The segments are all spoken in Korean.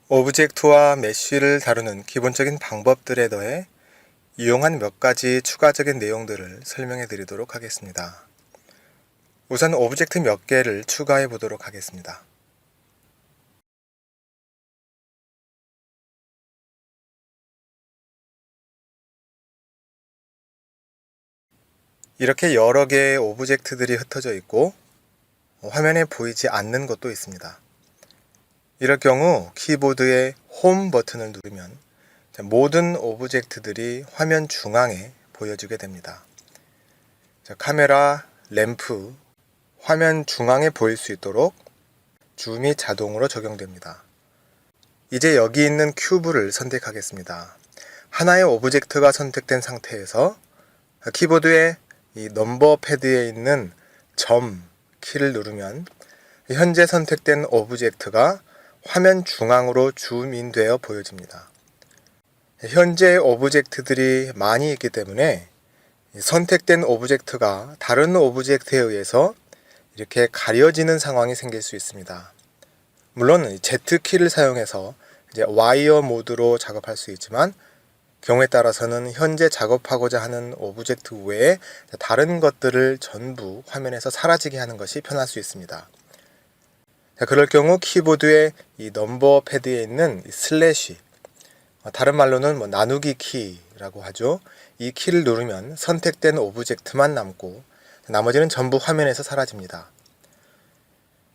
오브젝트와 메쉬를 다루는 기본적인 방법들에 더해 유용한 몇 가지 추가적인 내용들을 설명해 드리도록 하겠습니다. 우선 오브젝트 몇 개를 추가해 보도록 하겠습니다. 이렇게 여러 개의 오브젝트들이 흩어져 있고 화면에 보이지 않는 것도 있습니다. 이럴 경우 키보드의 홈 버튼을 누르면 모든 오브젝트들이 화면 중앙에 보여지게 됩니다. 카메라, 램프, 화면 중앙에 보일 수 있도록 줌이 자동으로 적용됩니다. 이제 여기 있는 큐브를 선택하겠습니다. 하나의 오브젝트가 선택된 상태에서 키보드의 이 넘버 패드에 있는 점 키를 누르면 현재 선택된 오브젝트가 화면 중앙으로 줌인되어 보여집니다. 현재 오브젝트들이 많이 있기 때문에 선택된 오브젝트가 다른 오브젝트에 의해서 이렇게 가려지는 상황이 생길 수 있습니다. 물론 Z키를 사용해서 이제 와이어 모드로 작업할 수 있지만 경우에 따라서는 현재 작업하고자 하는 오브젝트 외에 다른 것들을 전부 화면에서 사라지게 하는 것이 편할 수 있습니다. 그럴 경우 키보드의 이 넘버 패드에 있는 슬래시, 다른 말로는 나누기 키라고 하죠. 이 키를 누르면 선택된 오브젝트만 남고 나머지는 전부 화면에서 사라집니다.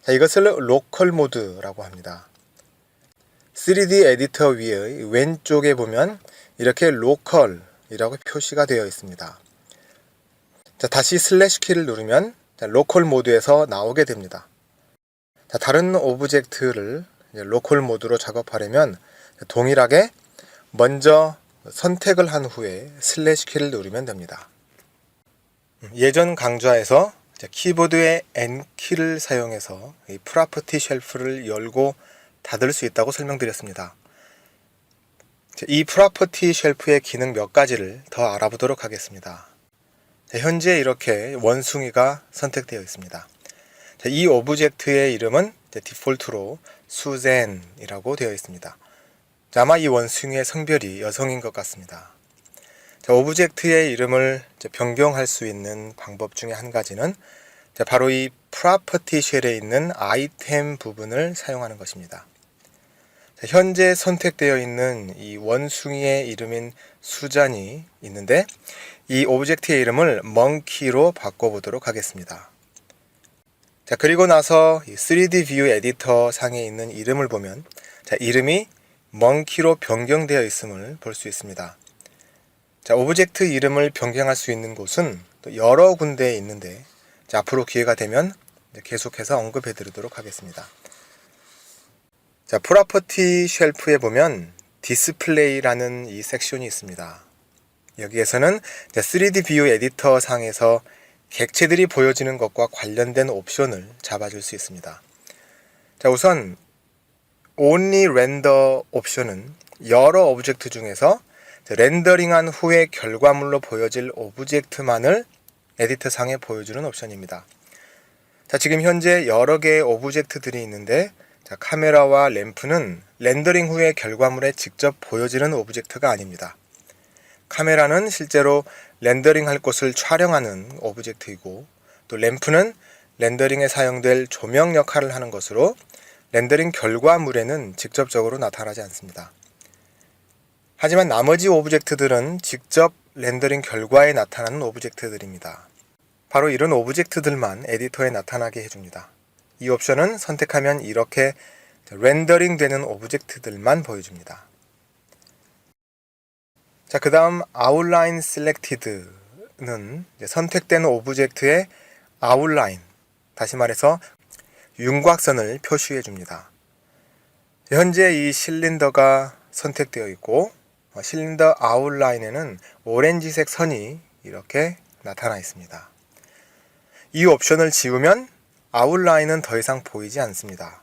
이것을 로컬 모드라고 합니다. 3D 에디터 위의 왼쪽에 보면 이렇게 로컬이라고 표시가 되어 있습니다. 다시 슬래시 키를 누르면 로컬 모드에서 나오게 됩니다. 다른 오브젝트를 로컬 모드로 작업하려면 동일하게 먼저 선택을 한 후에 슬래시 키를 누르면 됩니다. 예전 강좌에서 키보드의 N키를 사용해서 이 프로퍼티 쉘프를 열고 닫을 수 있다고 설명드렸습니다. 이 프로퍼티 쉘프의 기능 몇 가지를 더 알아보도록 하겠습니다. 현재 이렇게 원숭이가 선택되어 있습니다. 이 오브젝트의 이름은 디폴트로 수젠이라고 되어 있습니다. 아마 이 원숭이의 성별이 여성인 것 같습니다. 오브젝트의 이름을 변경할 수 있는 방법 중에 한 가지는 바로 이 프로퍼티 쉘에 있는 아이템 부분을 사용하는 것입니다. 현재 선택되어 있는 이 원숭이의 이름인 수잔이 있는데 이 오브젝트의 이름을 monkey로 바꿔보도록 하겠습니다. 그리고 나서 이 3D 뷰 에디터 상에 있는 이름을 보면 이름이 monkey로 변경되어 있음을 볼 수 있습니다. 오브젝트 이름을 변경할 수 있는 곳은 또 여러 군데에 있는데 앞으로 기회가 되면 계속해서 언급해 드리도록 하겠습니다. 프로퍼티 쉘프에 보면 디스플레이라는 이 섹션이 있습니다. 여기에서는 3D 뷰 에디터 상에서 객체들이 보여지는 것과 관련된 옵션을 잡아줄 수 있습니다. 우선 Only Render 옵션은 여러 오브젝트 중에서 렌더링한 후에 결과물로 보여질 오브젝트만을 에디터 상에 보여주는 옵션입니다. 지금 현재 여러 개의 오브젝트들이 있는데 카메라와 램프는 렌더링 후에 결과물에 직접 보여지는 오브젝트가 아닙니다. 카메라는 실제로 렌더링할 곳을 촬영하는 오브젝트이고 또 램프는 렌더링에 사용될 조명 역할을 하는 것으로 렌더링 결과물에는 직접적으로 나타나지 않습니다. 하지만 나머지 오브젝트들은 직접 렌더링 결과에 나타나는 오브젝트들입니다. 바로 이런 오브젝트들만 에디터에 나타나게 해줍니다. 이 옵션은 선택하면 이렇게 렌더링 되는 오브젝트들만 보여줍니다. 그 다음 Outline Selected는 선택된 오브젝트의 아웃라인, 다시 말해서 윤곽선을 표시해 줍니다. 현재 이 실린더가 선택되어 있고 실린더 아웃라인에는 오렌지색 선이 이렇게 나타나 있습니다. 이 옵션을 지우면 아웃라인은 더 이상 보이지 않습니다.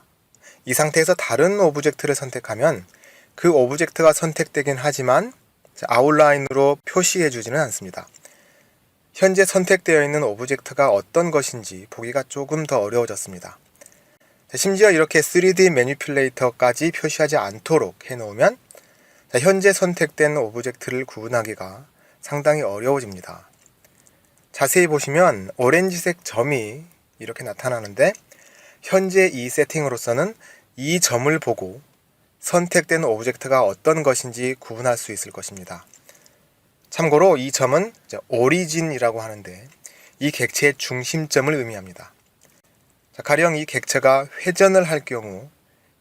이 상태에서 다른 오브젝트를 선택하면 그 오브젝트가 선택되긴 하지만 아웃라인으로 표시해 주지는 않습니다. 현재 선택되어 있는 오브젝트가 어떤 것인지 보기가 조금 더 어려워졌습니다. 심지어 이렇게 3D 매니플레이터까지 표시하지 않도록 해놓으면 현재 선택된 오브젝트를 구분하기가 상당히 어려워집니다. 자세히 보시면 오렌지색 점이 이렇게 나타나는데 현재 이 세팅으로서는 이 점을 보고 선택된 오브젝트가 어떤 것인지 구분할 수 있을 것입니다. 참고로 이 점은 오리진이라고 하는데 이 객체의 중심점을 의미합니다. 가령 이 객체가 회전을 할 경우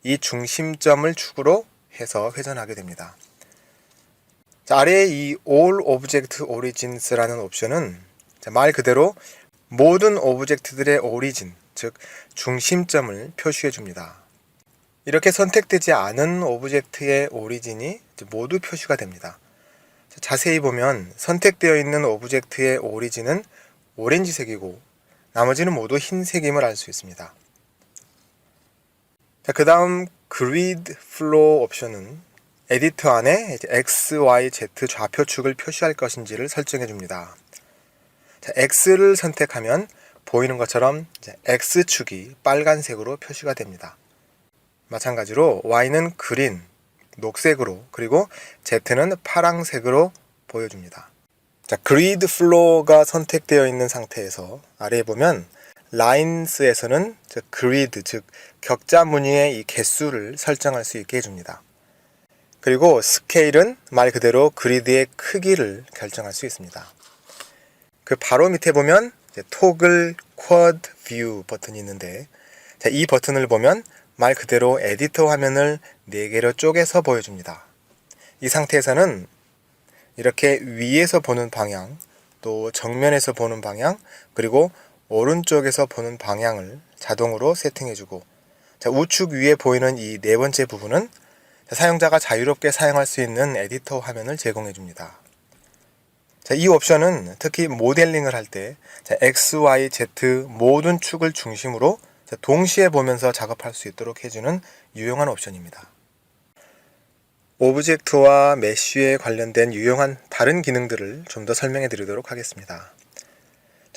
이 중심점을 축으로 해서 회전하게 됩니다. 아래에 이 All Object Origins라는 옵션은 말 그대로 모든 오브젝트들의 오리진, 즉 중심점을 표시해 줍니다. 이렇게 선택되지 않은 오브젝트의 오리진이 모두 표시가 됩니다. 자세히 보면 선택되어 있는 오브젝트의 오리진은 오렌지색이고 나머지는 모두 흰색임을 알 수 있습니다. 그 다음 Grid Flow 옵션은 에디터 안에 X, Y, Z 좌표축을 표시할 것인지를 설정해 줍니다. X를 선택하면 보이는 것처럼 X축이 빨간색으로 표시가 됩니다. 마찬가지로 Y는 그린, 녹색으로, 그리고 Z는 파랑색으로 보여줍니다. 그리드 플로우가 선택되어 있는 상태에서 아래에 보면 라인스에서는 그리드, 즉 격자 무늬의 이 개수를 설정할 수 있게 해줍니다. 그리고 스케일은 말 그대로 그리드의 크기를 결정할 수 있습니다. 그 바로 밑에 보면 토글 쿼드 뷰 버튼이 있는데 이 버튼을 보면 말 그대로 에디터 화면을 4개로 쪼개서 보여줍니다. 이 상태에서는 이렇게 위에서 보는 방향, 또 정면에서 보는 방향, 그리고 오른쪽에서 보는 방향을 자동으로 세팅해주고 우측 위에 보이는 이 4번째 부분은 사용자가 자유롭게 사용할 수 있는 에디터 화면을 제공해줍니다. 이 옵션은 특히 모델링을 할 때 X, Y, Z 모든 축을 중심으로 동시에 보면서 작업할 수 있도록 해주는 유용한 옵션입니다. 오브젝트와 메쉬에 관련된 유용한 다른 기능들을 좀 더 설명해 드리도록 하겠습니다.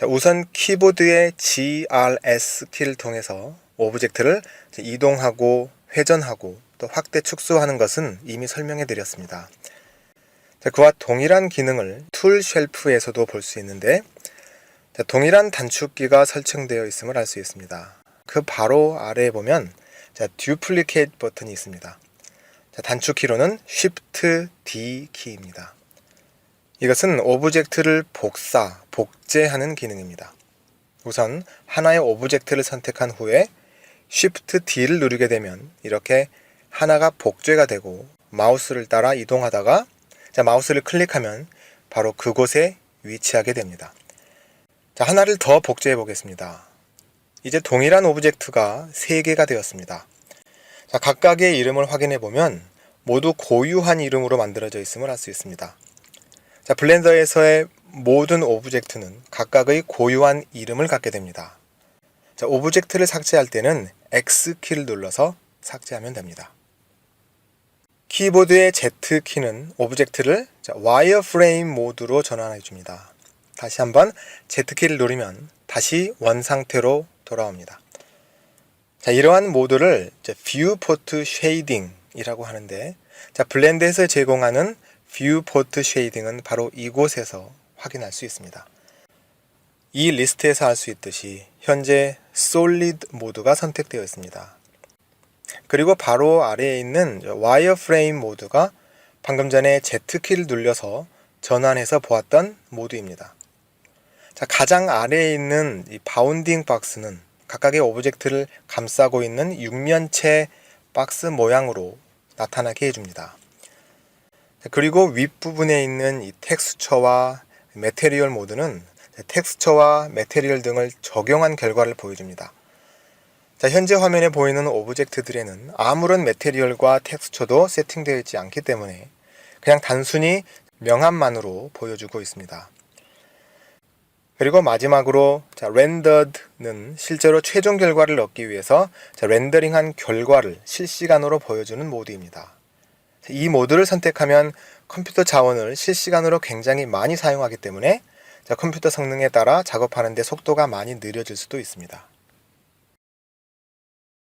우선 키보드의 GRS 키를 통해서 오브젝트를 이동하고 회전하고 또 확대 축소하는 것은 이미 설명해 드렸습니다. 그와 동일한 기능을 툴 쉘프에서도 볼 수 있는데 동일한 단축키가 설정되어 있음을 알 수 있습니다. 그 바로 아래에 보면 듀플리케이트 버튼이 있습니다. 단축키로는 Shift D 키입니다. 이것은 오브젝트를 복제하는 기능입니다. 우선 하나의 오브젝트를 선택한 후에 Shift D를 누르게 되면 이렇게 하나가 복제가 되고 마우스를 따라 이동하다가 마우스를 클릭하면 바로 그곳에 위치하게 됩니다. 하나를 더 복제해 보겠습니다. 이제 동일한 오브젝트가 3개가 되었습니다. 각각의 이름을 확인해 보면 모두 고유한 이름으로 만들어져 있음을 알 수 있습니다. 블렌더에서의 모든 오브젝트는 각각의 고유한 이름을 갖게 됩니다. 오브젝트를 삭제할 때는 X키를 눌러서 삭제하면 됩니다. 키보드의 Z키는 오브젝트를 와이어프레임 모드로 전환해 줍니다. 다시 한번 Z키를 누르면 다시 원상태로 돌아옵니다. 이러한 모드를 뷰포트 쉐이딩이라고 하는데 블렌드에서 제공하는 뷰포트 쉐이딩은 바로 이곳에서 확인할 수 있습니다. 이 리스트에서 알 수 있듯이 현재 솔리드 모드가 선택되어 있습니다. 그리고 바로 아래에 있는 와이어프레임 모드가 방금 전에 Z키를 눌려서 전환해서 보았던 모드입니다. 가장 아래에 있는 이 바운딩 박스는 각각의 오브젝트를 감싸고 있는 육면체 박스 모양으로 나타나게 해줍니다. 그리고 윗부분에 있는 이 텍스처와 매테리얼 모드는 텍스처와 매테리얼 등을 적용한 결과를 보여줍니다. 현재 화면에 보이는 오브젝트들에는 아무런 매테리얼과 텍스처도 세팅되어 있지 않기 때문에 그냥 단순히 명암만으로 보여주고 있습니다. 그리고 마지막으로 렌더드는 실제로 최종 결과를 얻기 위해서 렌더링한 결과를 실시간으로 보여주는 모드입니다. 이 모드를 선택하면 컴퓨터 자원을 실시간으로 굉장히 많이 사용하기 때문에 컴퓨터 성능에 따라 작업하는 데 속도가 많이 느려질 수도 있습니다.